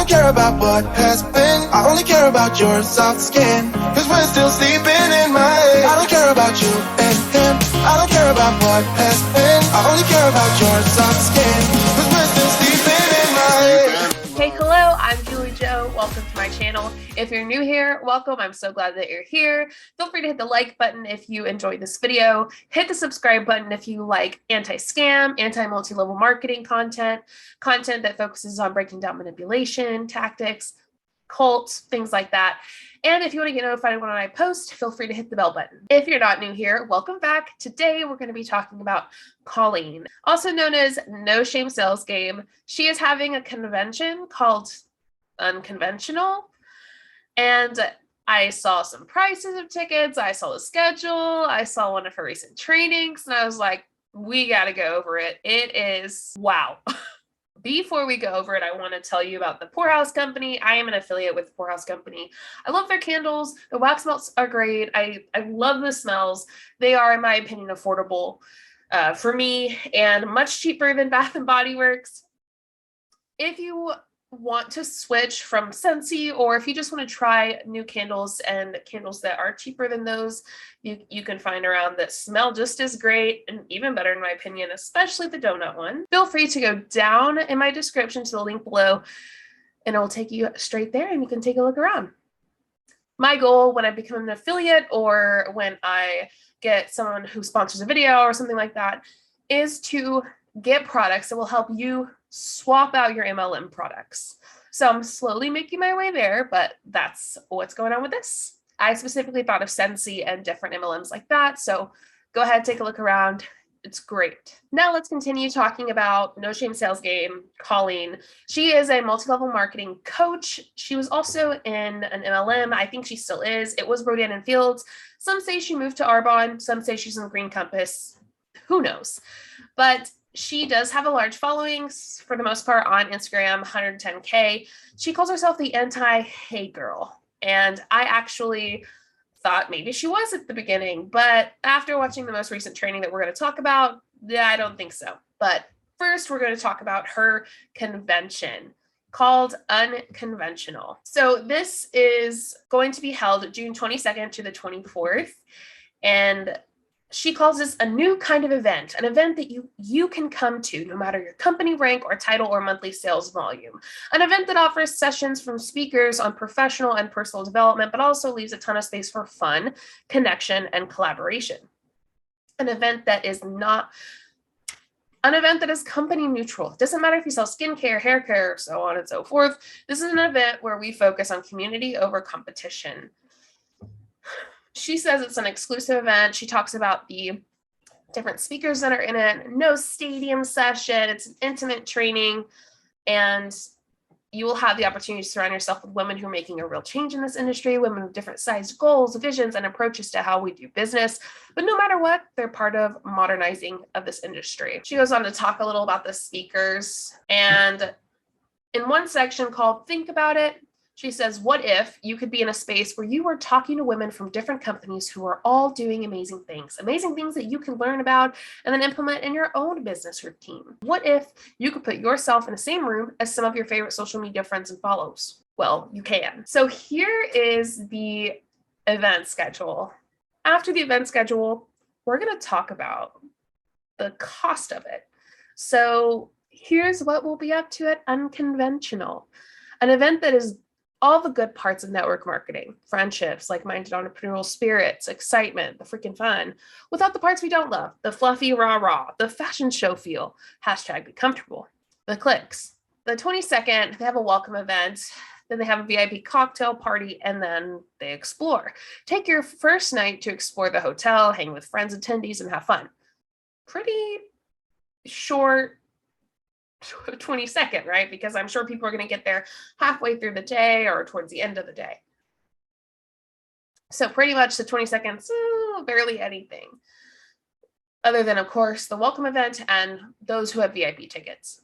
don't care about what has been. I only care about your soft skin. Cause we're still sleeping in my head. I don't care about you and him. I don't care about what has been. I only care about your soft skin. Cause we're still sleeping in my head. Hey, hello, I'm JulieJo. Welcome to my channel. If you're new here, welcome. I'm so glad that you're here. Feel free to hit the like button if you enjoyed this video. Hit the subscribe button if you like anti-scam, anti-multi-level marketing content that focuses on breaking down manipulation, tactics, cults, things like that. And if you want to get notified when I post, feel free to hit the bell button. If you're not new here, welcome back. Today, we're going to be talking about Colleen, also known as No Shame Sales Game. She is having a convention called unCONVENTIONal. And I saw some prices of tickets. I saw the schedule. I saw one of her recent trainings. And I was like, we got to go over it. It is wow. Before we go over it, I want to tell you about the Poorhouse Company. I am an affiliate with the Poorhouse Company. I love their candles. The wax melts are great. I love the smells. They are, in my opinion, affordable for me and much cheaper than Bath & Body Works. If you want to switch from Scentsy, or if you just want to try new candles and candles that are cheaper than those you can find around that smell just as great and even better in my opinion, especially the donut one, feel free to go down in my description to the link below and it will take you straight there and you can take a look around. My goal when I become an affiliate or when I get someone who sponsors a video or something like that is to get products that will help you swap out your MLM products. So I'm slowly making my way there, but that's what's going on with this. I specifically thought of Scentsy and different MLMs like that. So go ahead, take a look around. It's great. Now let's continue talking about No Shame Sales Game, Colleen. She is a multi-level marketing coach. She was also in an MLM. I think she still is. It was Rodan and Fields. Some say she moved to Arbonne. Some say she's in Green Compass. Who knows? But she does have a large following, for the most part, on Instagram, 110K. She calls herself the anti-hey girl. And I actually thought maybe she was at the beginning, but after watching the most recent training that we're going to talk about, yeah, I don't think so. But first, we're going to talk about her convention called unCONVENTIONal. So this is going to be held June 22nd to the 24th. And she calls this a new kind of event, an event that you can come to no matter your company rank or title or monthly sales volume. An event that offers sessions from speakers on professional and personal development, but also leaves a ton of space for fun, connection, and collaboration. An event that is company neutral. It doesn't matter if you sell skincare, hair care, so on and so forth. This is an event where we focus on community over competition. She says it's an exclusive event. She talks about the different speakers that are in it, no stadium session. It's an intimate training, and you will have the opportunity to surround yourself with women who are making a real change in this industry, women with different sized goals, visions, and approaches to how we do business. But no matter what, they're part of modernizing of this industry. She goes on to talk a little about the speakers, and in one section called Think About It, she says, what if you could be in a space where you were talking to women from different companies who are all doing amazing things that you can learn about and then implement in your own business routine? What if you could put yourself in the same room as some of your favorite social media friends and follows? Well, you can. So here is the event schedule. After the event schedule, we're going to talk about the cost of it. So here's what we'll be up to at unCONVENTIONal, an event that is all the good parts of network marketing, friendships, like-minded entrepreneurial spirits, excitement, the freaking fun, without the parts we don't love, the fluffy rah-rah, the fashion show feel, hashtag be comfortable, the clicks. The 22nd, they have a welcome event, then they have a VIP cocktail party, and then they explore. Take your first night to explore the hotel, hang with friends, attendees, and have fun. Pretty short 22nd, right? Because I'm sure people are going to get there halfway through the day or towards the end of the day. So pretty much the 22nd, barely anything. Other than, of course, the welcome event and those who have VIP tickets.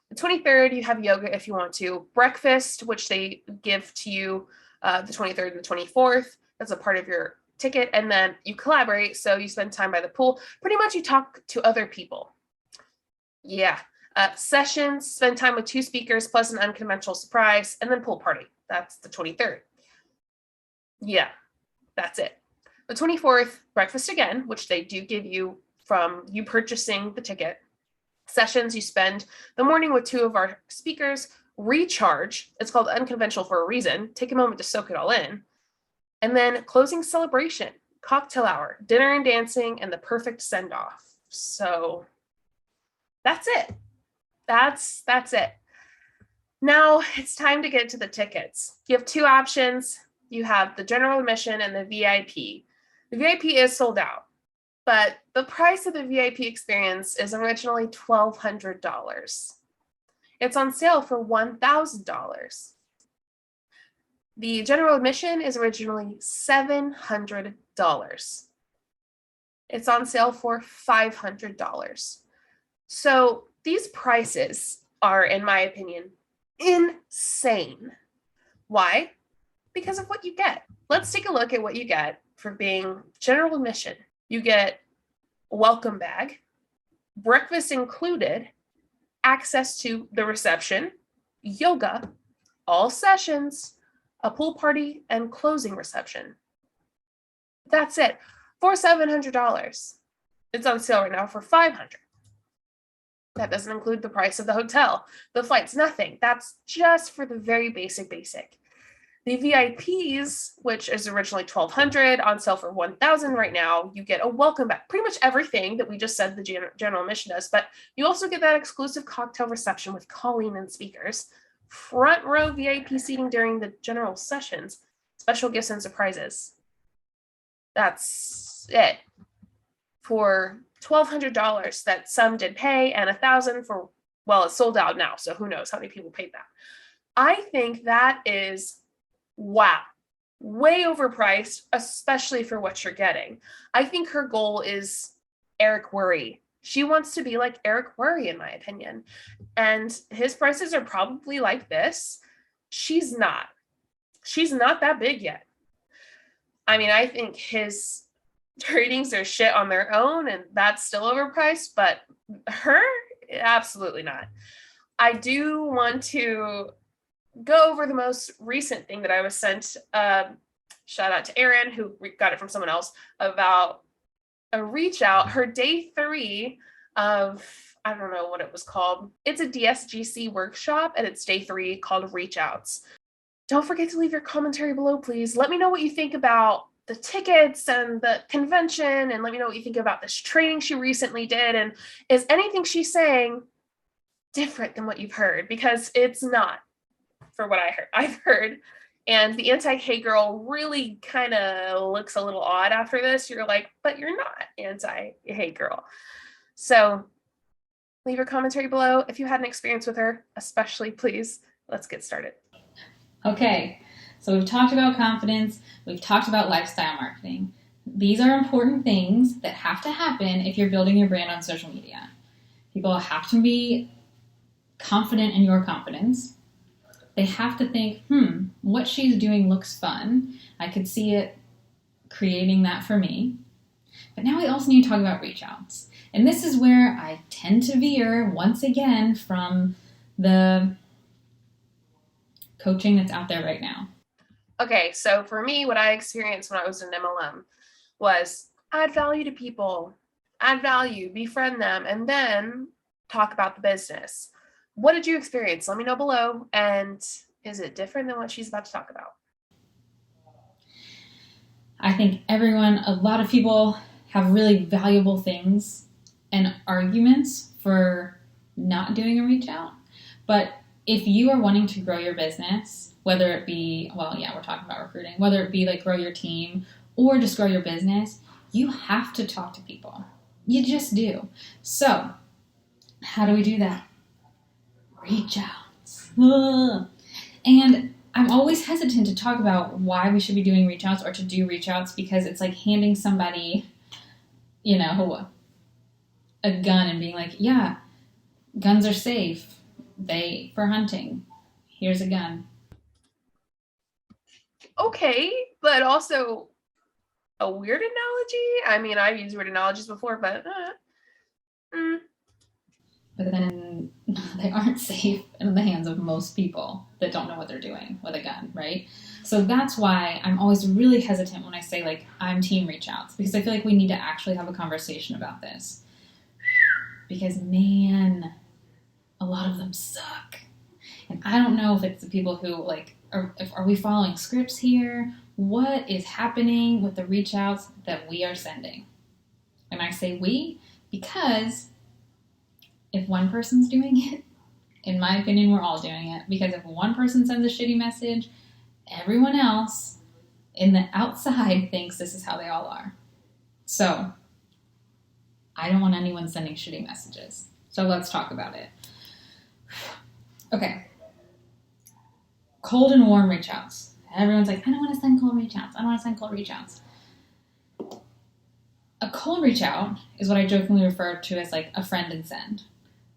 The 23rd, you have yoga if you want to. Breakfast, which they give to you the 23rd and the 24th. That's a part of your ticket. And then you collaborate. So you spend time by the pool. Pretty much you talk to other people. Yeah. Sessions, spend time with 2 speakers plus an unconventional surprise, and then pool party. That's the 23rd. Yeah, that's it. The 24th, breakfast again, which they do give you from you purchasing the ticket. Sessions, you spend the morning with 2 of our speakers. Recharge, it's called unconventional for a reason. Take a moment to soak it all in. And then closing celebration, cocktail hour, dinner and dancing, and the perfect send-off. So that's it. That's it. Now it's time to get to the tickets. You have 2 options. You have the general admission and the VIP. The VIP is sold out, but the price of the VIP experience is originally $1,200. It's on sale for $1,000. The general admission is originally $700. It's on sale for $500. So these prices are, in my opinion, insane. Why? Because of what you get. Let's take a look at what you get for being general admission. You get a welcome bag, breakfast included, access to the reception, yoga, all sessions, a pool party, and closing reception. That's it for $700. It's on sale right now for $500. That doesn't include the price of the hotel, the flights, nothing. That's just for the very basic. The VIPs, which is originally $1,200, on sale for $1,000 right now, you get a welcome back. Pretty much everything that we just said the general admission does, but you also get that exclusive cocktail reception with Colleen and speakers, front row VIP seating during the general sessions, special gifts and surprises. That's it for $1,200 that some did pay, and $1,000 for, well, it's sold out now, so who knows how many people paid that. I think that is, wow, way overpriced, especially for what you're getting. I think her goal is Eric Worre. She wants to be like Eric Worre, in my opinion. And his prices are probably like this. She's not that big yet. I mean, I think his ratings are shit on their own, and that's still overpriced, but her, absolutely not. I do want to go over the most recent thing that I was sent. Shout out to Erin, who got it from someone else, about a reach out. Her day 3 of, I don't know what it was called. It's a DSGC workshop, and it's day 3 called Reach Outs. Don't forget to leave your commentary below, please. Let me know what you think about the tickets and the convention, and let me know what you think about this training she recently did. And is anything she's saying different than what you've heard? Because it's not, for what I've heard. And the anti-hey girl really kind of looks a little odd after this. You're like, but you're not anti-hey girl. So leave your commentary below if you had an experience with her, especially, please. Let's get started. Okay, so we've talked about confidence, we've talked about lifestyle marketing. These are important things that have to happen if you're building your brand on social media. People have to be confident in your confidence. They have to think, what she's doing looks fun. I could see it creating that for me. But now we also need to talk about reach outs. And this is where I tend to veer, once again, from the coaching that's out there right now. Okay, so for me, what I experienced when I was in MLM was add value to people, add value, befriend them, and then talk about the business. What did you experience? Let me know below. And is it different than what she's about to talk about? I think a lot of people have really valuable things and arguments for not doing a reach out. But if you are wanting to grow your business, whether it be, we're talking about recruiting, whether it be like grow your team or just grow your business, you have to talk to people. You just do. So how do we do that? Reach outs. And I'm always hesitant to talk about why we should be doing reach outs or to do reach outs, because it's like handing somebody, a gun and being like, yeah, guns are safe. For hunting. Here's a gun. Okay, but also a weird analogy. I mean, I've used weird analogies before, but But then they aren't safe in the hands of most people that don't know what they're doing with a gun, right? So that's why I'm always really hesitant when I say, like, I'm team reach outs, because I feel like we need to actually have a conversation about this. Because, man, a lot of them suck. And I don't know if it's the people who, like, are we following scripts here? What is happening with the reach outs that we are sending? And I say we because if one person's doing it, in my opinion, we're all doing it. Because if one person sends a shitty message, everyone else in the outside thinks this is how they all are. So I don't want anyone sending shitty messages. So let's talk about it. Okay. Cold and warm reach outs. Everyone's like, I don't want to send cold reach outs. I don't want to send cold reach outs. A cold reach out is what I jokingly refer to as like a friend and send.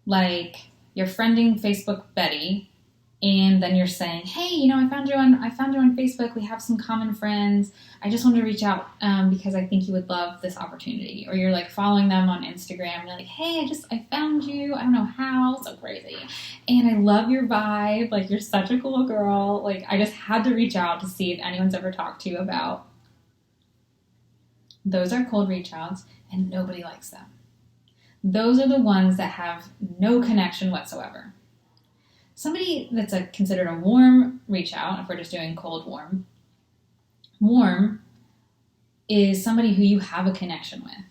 Like you're friending Facebook Betty, and then you're saying, hey, you know, I found you on Facebook. We have some common friends. I just wanted to reach out because I think you would love this opportunity. Or you're like following them on Instagram. And you're like, hey, I found you. I don't know how. So crazy. And I love your vibe. Like, you're such a cool girl. Like, I just had to reach out to see if anyone's ever talked to you about. Those are cold reach outs, and nobody likes them. Those are the ones that have no connection whatsoever. Somebody that's considered a warm reach out, if we're just doing cold warm, warm is somebody who you have a connection with,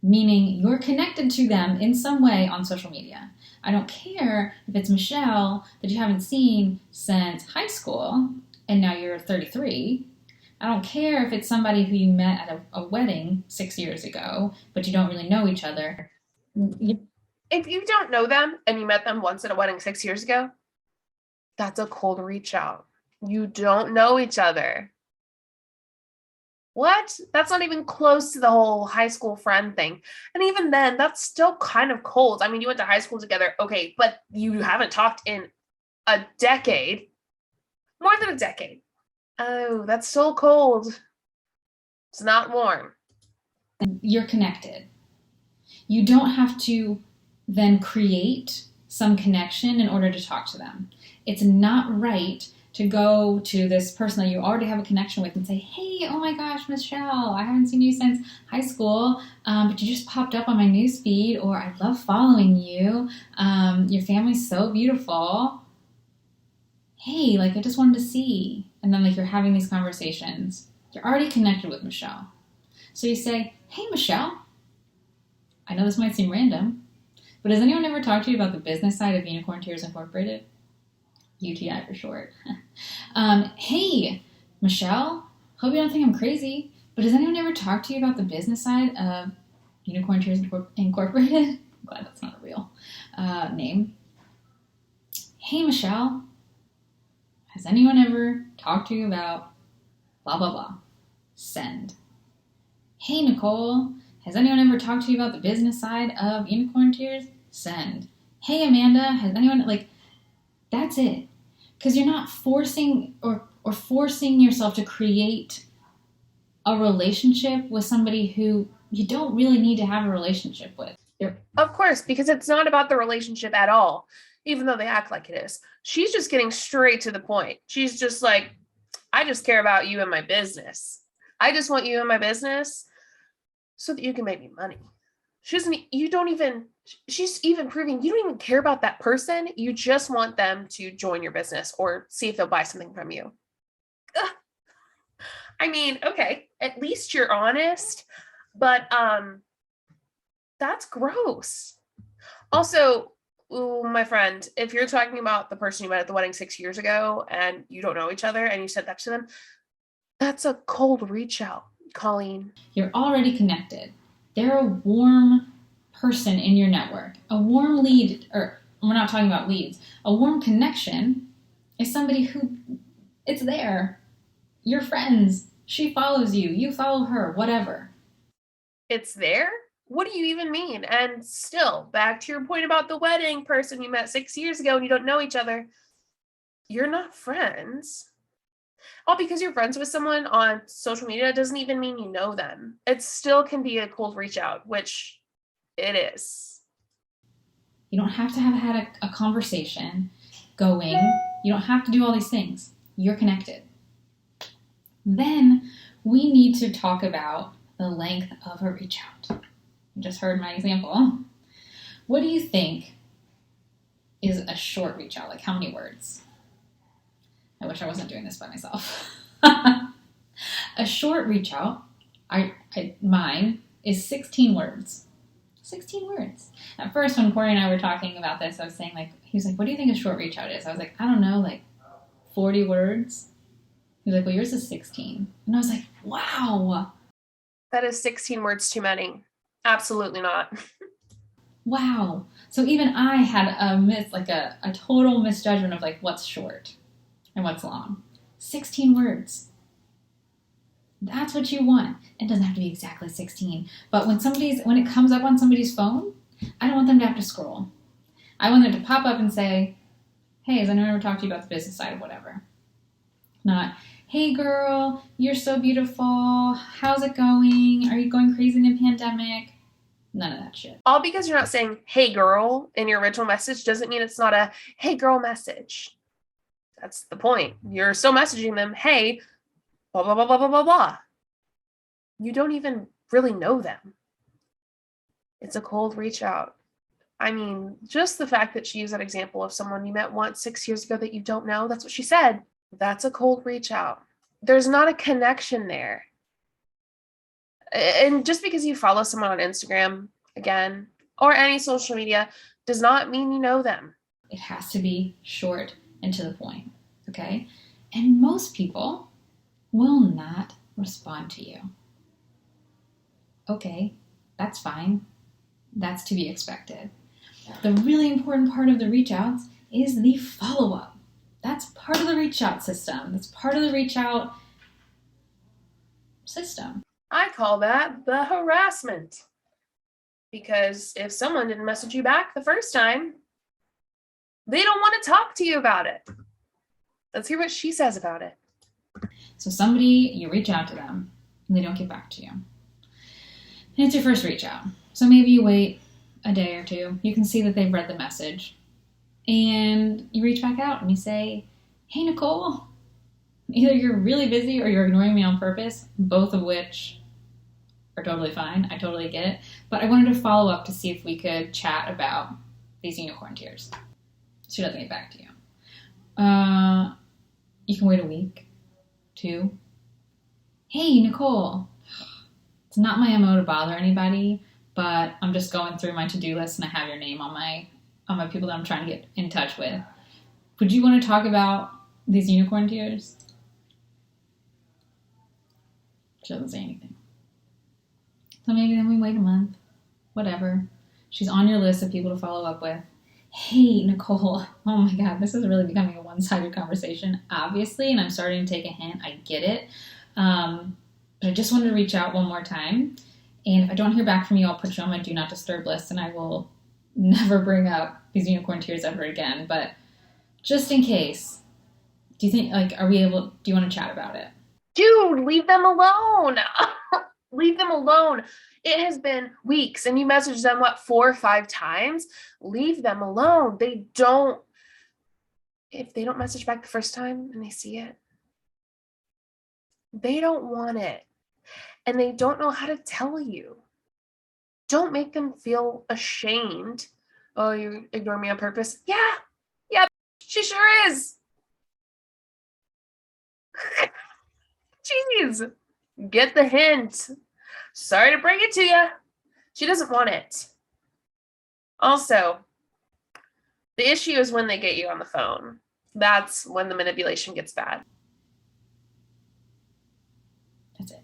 meaning you're connected to them in some way on social media. I don't care if it's Michelle that you haven't seen since high school and now you're 33. I don't care if it's somebody who you met at a wedding 6 years ago, but you don't really know each other. If you don't know them and you met them once at a wedding 6 years ago, that's a cold reach out. You don't know each other. What? That's not even close to the whole high school friend thing. And even then, that's still kind of cold. I mean, you went to high school together, okay, but you haven't talked in a decade, more than a decade. Oh, that's still cold. It's not warm. You're connected. You don't have to then create some connection in order to talk to them. It's not right to go to this person that you already have a connection with and say, hey, oh my gosh, Michelle, I haven't seen you since high school, but you just popped up on my newsfeed, or I love following you. Your family's so beautiful. Hey, like, I just wanted to see. And then, like, you're having these conversations. You're already connected with Michelle. So you say, hey, Michelle, I know this might seem random, but has anyone ever talked to you about the business side of Unicorn Tears Incorporated? UTI for short. Hey, Michelle, hope you don't think I'm crazy, but has anyone ever talked to you about the business side of Unicorn Tears Incorporated? I'm glad that's not a real name. Hey, Michelle, has anyone ever talked to you about blah, blah, blah? Send. Hey, Nicole, has anyone ever talked to you about the business side of Unicorn Tears? Send. Hey, Amanda, has anyone, like, that's it. Because you're not forcing or forcing yourself to create a relationship with somebody who you don't really need to have a relationship with. Of course, because it's not about the relationship at all, even though they act like it is. She's just getting straight to the point. She's just like, I just care about you and my business. I just want you in my business so that you can make me money. She's even proving you don't even care about that person. You just want them to join your business or see if they'll buy something from you. Ugh. I mean, okay, at least you're honest, but that's gross. Also, ooh, my friend, if you're talking about the person you met at the wedding 6 years ago and you don't know each other and you said that to them, that's a cold reach out, Colleen. You're already connected. They're a warm person in your network. A warm lead, or we're not talking about leads. A warm connection is somebody who, it's there. You're friends. She follows you. You follow her, whatever. It's there? What do you even mean? And still, back to your point about the wedding person you met 6 years ago and you don't know each other. You're not friends. All because you're friends with someone on social media doesn't even mean you know them. It still can be a cold reach out, which it is. You don't have to have had a conversation going. You don't have to do all these things. You're connected. Then we need to talk about the length of a reach out. You just heard my example. What do you think is a short reach out? Like how many words? I wish I wasn't doing this by myself. A short reach out, mine is 16 words. 16 words. At first, when Corey and I were talking about this, I was saying, like, he was like, what do you think a short reach out is? I was like, I don't know, like 40 words. He was like, well, yours is 16. And I was like, wow. That is 16 words too many. Absolutely not. Wow. So even I had a total misjudgment of like what's short and what's long. 16 words. That's what you want. It doesn't have to be exactly 16. But when it comes up on somebody's phone, I don't want them to have to scroll. I want them to pop up and say, hey, has anyone ever talked to you about the business side of whatever? Not, hey girl, you're so beautiful. How's it going? Are you going crazy in the pandemic? None of that shit. All because you're not saying, hey girl, in your original message doesn't mean it's not a hey girl message. That's the point. You're still messaging them, hey, blah, blah, blah, blah, blah, blah, blah. You don't even really know them. It's a cold reach out. I mean, just the fact that she used that example of someone you met once 6 years ago that you don't know, that's what she said. That's a cold reach out. There's not a connection there. And just because you follow someone on Instagram, again, or any social media, does not mean you know them. It has to be short and to the point, okay? And most people will not respond to you. Okay, that's fine. That's to be expected. The really important part of the reach outs is the follow-up. That's part of the reach out system. That's part of the reach out system. I call that the harassment. Because if someone didn't message you back the first time, they don't want to talk to you about it. Let's hear what she says about it. So you reach out to them, and they don't get back to you. And it's your first reach out. So maybe you wait a day or two. You can see that they've read the message. And you reach back out and you say, hey, Nicole, either you're really busy or you're ignoring me on purpose, both of which are totally fine. I totally get it. But I wanted to follow up to see if we could chat about these unicorn tears. She doesn't get back to you. You can wait a week, 2. Hey, Nicole. It's not my MO to bother anybody, but I'm just going through my to-do list and I have your name on my people that I'm trying to get in touch with. Would you want to talk about these unicorn tears? She doesn't say anything. So maybe then we wait a month. Whatever. She's on your list of people to follow up with. Hey, Nicole. Oh my God, this is really becoming a one-sided conversation, obviously, and I'm starting to take a hint. I get it. But I just wanted to reach out one more time. And if I don't hear back from you, I'll put you on my do not disturb list and I will never bring up these unicorn tears ever again. But just in case, do you think, do you want to chat about it? Dude, leave them alone. Leave them alone. It has been weeks and you messaged them, 4 or 5 times? Leave them alone. If they don't message back the first time and they see it, they don't want it. And they don't know how to tell you. Don't make them feel ashamed. Oh, you ignore me on purpose? Yeah, she sure is. Jeez, get the hint. Sorry to bring it to you. She doesn't want it. Also, the issue is when they get you on the phone. That's when the manipulation gets bad. That's it.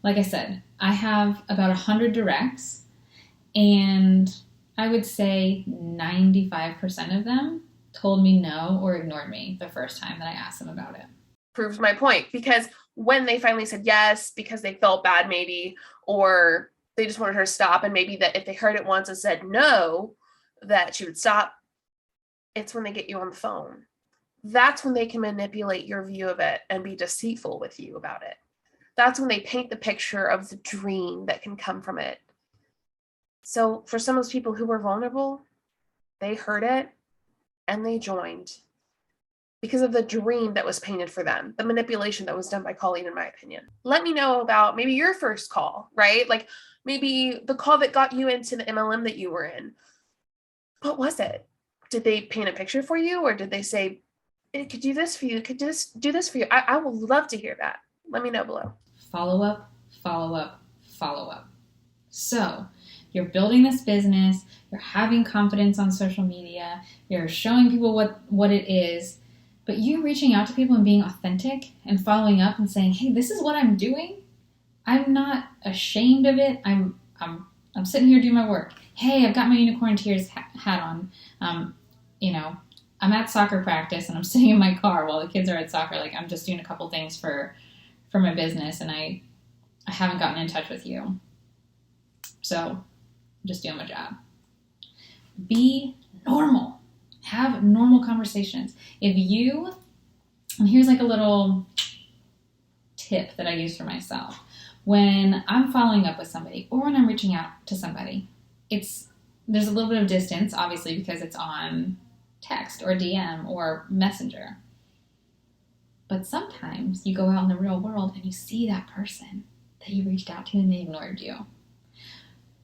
Like I said, I have about 100 directs, and I would say 95% of them told me no or ignored me the first time that I asked them about it. Proves my point, because when they finally said yes, because they felt bad maybe, or they just wanted her to stop, and maybe that if they heard it once and said no, that she would stop, it's when they get you on the phone. That's when they can manipulate your view of it and be deceitful with you about it. That's when they paint the picture of the dream that can come from it. So for some of those people who were vulnerable, They heard it and they joined because of the dream that was painted for them, the manipulation that was done by Colleen, in my opinion. Let me know about maybe your first call, right? Like maybe the call that got you into the MLM that you were in. What was it? Did they paint a picture for you, or did they say, it could do this for you, it could do this for you? I would love to hear that. Let me know below. Follow up, follow up, follow up. So you're building this business, you're having confidence on social media, you're showing people what it is, but you reaching out to people and being authentic and following up and saying, hey, this is what I'm doing. I'm not ashamed of it. I'm sitting here doing my work. Hey, I've got my unicorn tears hat on. I'm at soccer practice and I'm sitting in my car while the kids are at soccer. Like, I'm just doing a couple things for my business, and I haven't gotten in touch with you. So I'm just doing my job. Be normal. Have normal conversations. And here's like a little tip that I use for myself. When I'm following up with somebody or when I'm reaching out to somebody, there's a little bit of distance, obviously, because it's on text or DM or Messenger. But sometimes you go out in the real world and you see that person that you reached out to and they ignored you.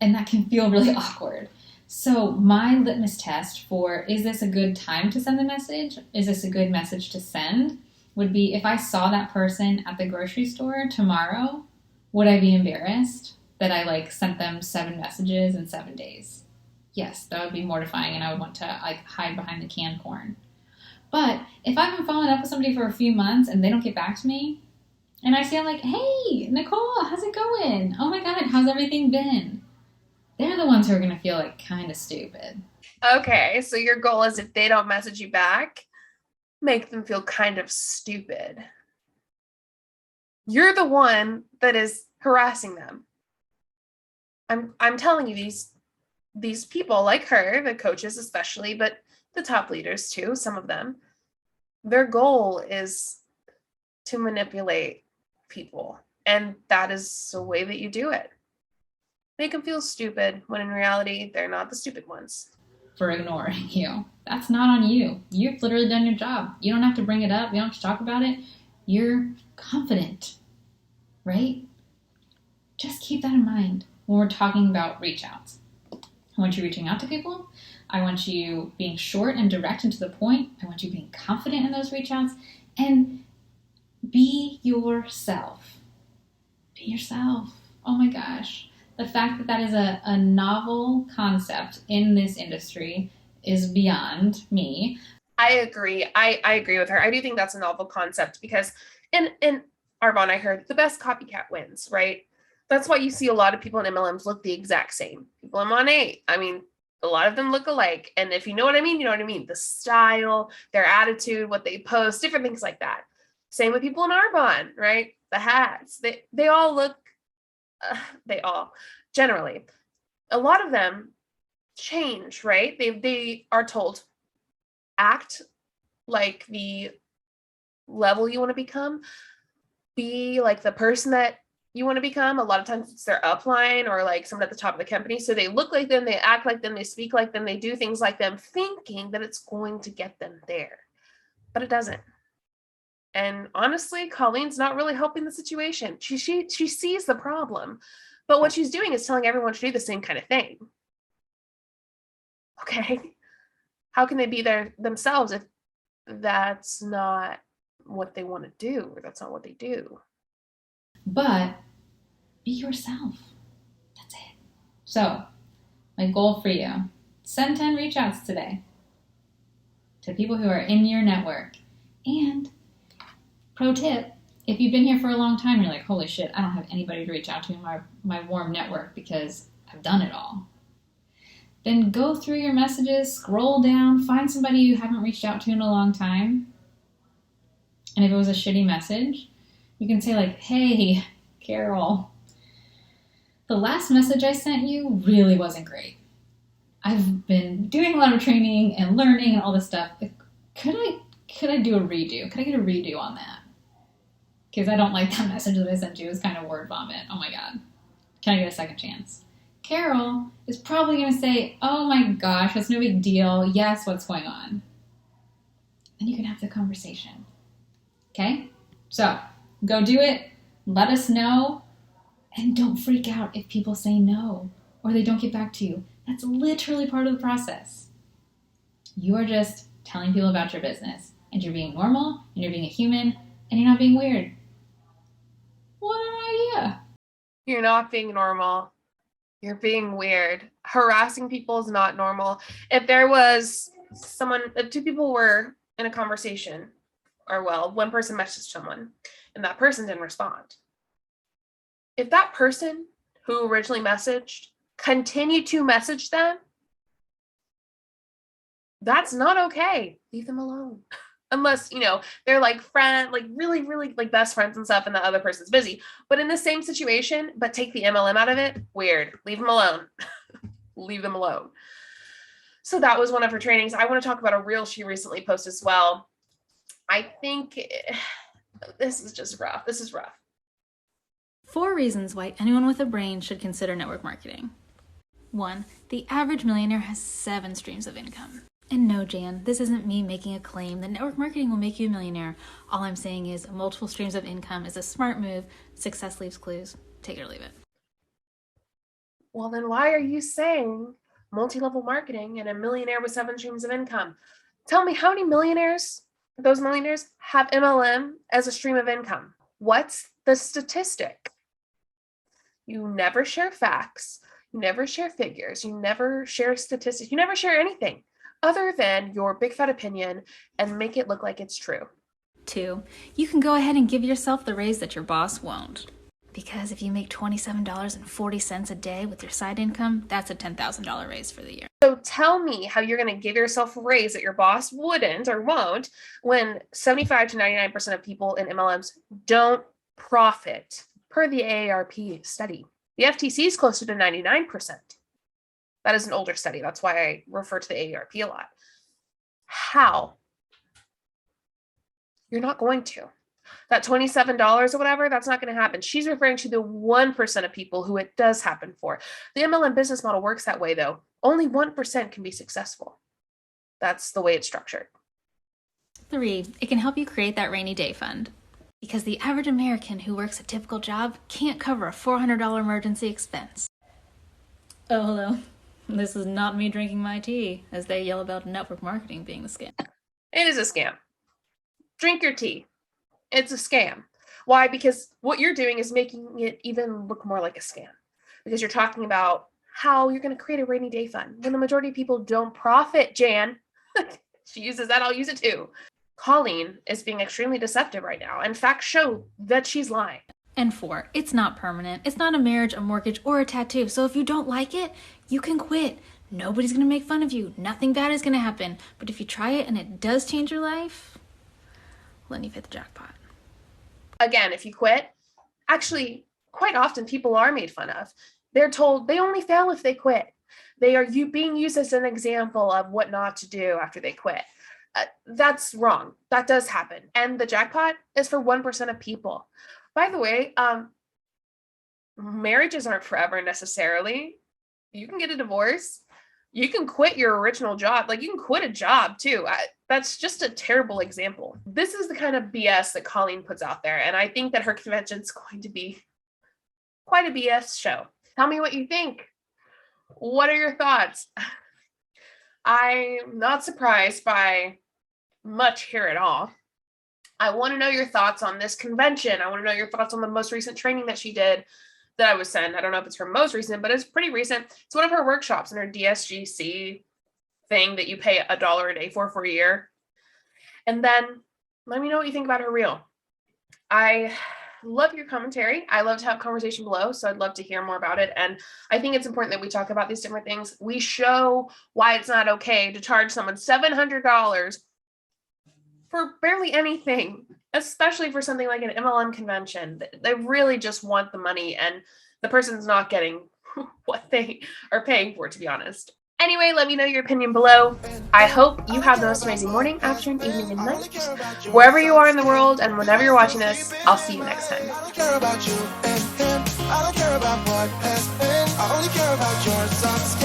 And that can feel really awkward. So my litmus test for, is this a good time to send the message? Is this a good message to send? Would be, if I saw that person at the grocery store tomorrow, would I be embarrassed that I sent them 7 messages in 7 days? Yes, that would be mortifying, and I would want to hide behind the canned corn. But if I've been following up with somebody for a few months and they don't get back to me, and I say, I'm like, hey, Nicole, how's it going? Oh my God, how's everything been? They're the ones who are going to feel kind of stupid. Okay, so your goal is, if they don't message you back, make them feel kind of stupid. You're the one that is harassing them. I'm telling you, these people like her, the coaches especially, but the top leaders too, some of them, their goal is to manipulate people. And that is the way that you do it. Make them feel stupid, when in reality, they're not the stupid ones. For ignoring you. That's not on you. You've literally done your job. You don't have to bring it up. You don't have to talk about it. You're confident, right? Just keep that in mind when we're talking about reach outs. I want you reaching out to people. I want you being short and direct and to the point. I want you being confident in those reach outs. And be yourself. Be yourself. Oh my gosh. The fact that is a novel concept in this industry is beyond me. I agree. I agree with her. I do think that's a novel concept because in Arbonne, I heard the best copycat wins, right? That's why you see a lot of people in MLMs look the exact same. People in Monat, a lot of them look alike. And if you know what I mean, you know what I mean. The style, their attitude, what they post, different things like that. Same with people in Arbonne, right? The hats, they all look, generally, a lot of them change, right? They are told, act like the level you want to become, be like the person that you want to become. A lot of times it's their upline or someone at the top of the company. So they look like them, they act like them, they speak like them, they do things like them, thinking that it's going to get them there. But it doesn't. And honestly, Colleen's not really helping the situation. She sees the problem, but what she's doing is telling everyone to do the same kind of thing. Okay. How can they be themselves if that's not what they want to do, or that's not what they do? But be yourself. That's it. So, my goal for you, send 10 reach outs today to people who are in your network. And pro tip, if you've been here for a long time, you're like, holy shit, I don't have anybody to reach out to in my warm network because I've done it all. Then go through your messages, scroll down, find somebody you haven't reached out to in a long time. And if it was a shitty message, you can say hey, Carol, the last message I sent you really wasn't great. I've been doing a lot of training and learning and all this stuff. Could I do a redo? Could I get a redo on that? Because I don't like that message that I sent you. It was kind of word vomit. Oh my God. Can I get a second chance? Carol is probably going to say, oh my gosh, that's no big deal. Yes, what's going on? Then you can have the conversation. Okay? So, go do it. Let us know. And don't freak out if people say no or they don't get back to you. That's literally part of the process. You are just telling people about your business. And you're being normal, and you're being a human, and you're not being weird. What an idea. You're not being normal. You're being weird. Harassing people is not normal. If there was if two people were in a conversation, or one person messaged someone, and that person didn't respond. If that person who originally messaged continued to message them, that's not okay. Leave them alone. Unless, they're like really, really like best friends and stuff, and the other person's busy. But in the same situation, but take the MLM out of it, weird. Leave them alone. Leave them alone. So that was one of her trainings. I want to talk about a reel she recently posted as well. I think this is just rough. This is rough. 4 reasons why anyone with a brain should consider network marketing. 1. The average millionaire has 7 streams of income. And no, Jan, this isn't me making a claim that network marketing will make you a millionaire. All I'm saying is multiple streams of income is a smart move. Success leaves clues. Take it or leave it. Well, then why are you saying multi-level marketing and a millionaire with 7 streams of income? Tell me, how many those millionaires have MLM as a stream of income? What's the statistic? You never share facts. You never share figures. You never share statistics. You never share anything other than your big fat opinion and make it look like it's true. 2. You can go ahead and give yourself the raise that your boss won't. Because if you make $27.40 a day with your side income, that's a $10,000 raise for the year. So tell me how you're going to give yourself a raise that your boss wouldn't or won't when 75 to 99% of people in MLMs don't profit, per the AARP study. The FTC is closer to 99%. That is an older study. That's why I refer to the AARP a lot. How? You're not going to. That $27 or whatever, that's not going to happen. She's referring to the 1% of people who it does happen for. The MLM business model works that way, though. Only 1% can be successful. That's the way it's structured. 3. It can help you create that rainy day fund. Because the average American who works a typical job can't cover a $400 emergency expense. Oh, hello. This is not me drinking my tea, as they yell about network marketing being a scam. It is a scam. Drink your tea. It's a scam. Why? Because what you're doing is making it even look more like a scam. Because you're talking about how you're going to create a rainy day fund when the majority of people don't profit, Jan. She uses that, I'll use it too. Colleen is being extremely deceptive right now, and facts show that she's lying. And 4, it's not permanent. It's not a marriage, a mortgage, or a tattoo. So if you don't like it, you can quit. Nobody's going to make fun of you. Nothing bad is going to happen. But if you try it and it does change your life, well, then you've hit the jackpot. Again, if you quit, actually, quite often people are made fun of. They're told they only fail if they quit. They are being used as an example of what not to do after they quit. That's wrong. That does happen. And the jackpot is for 1% of people. By the way, marriages aren't forever necessarily. You can get a divorce. You can quit your original job. Like, you can quit a job too. That's just a terrible example. This is the kind of BS that Colleen puts out there. And I think that her convention is going to be quite a BS show. Tell me what you think. What are your thoughts? I'm not surprised by much here at all. I want to know your thoughts on this convention. I want to know your thoughts on the most recent training that she did that I was sent. I don't know if it's her most recent, but it's pretty recent. It's one of her workshops in her DSGC thing that you pay $1 a day for a year. And then let me know what you think about her reel. I love your commentary. I love to have conversation below, so I'd love to hear more about it. And I think it's important that we talk about these different things. We show why it's not okay to charge someone $700 for barely anything, especially for something like an MLM convention. They really just want the money, and the person's not getting what they are paying for, to be honest. Anyway, let me know your opinion below. I hope you have the most amazing morning, afternoon, evening, and night. Wherever you are in the world and whenever you're watching this, I'll see you next time. I don't care about you and him. I don't care about what has been. I only care about your soft skin.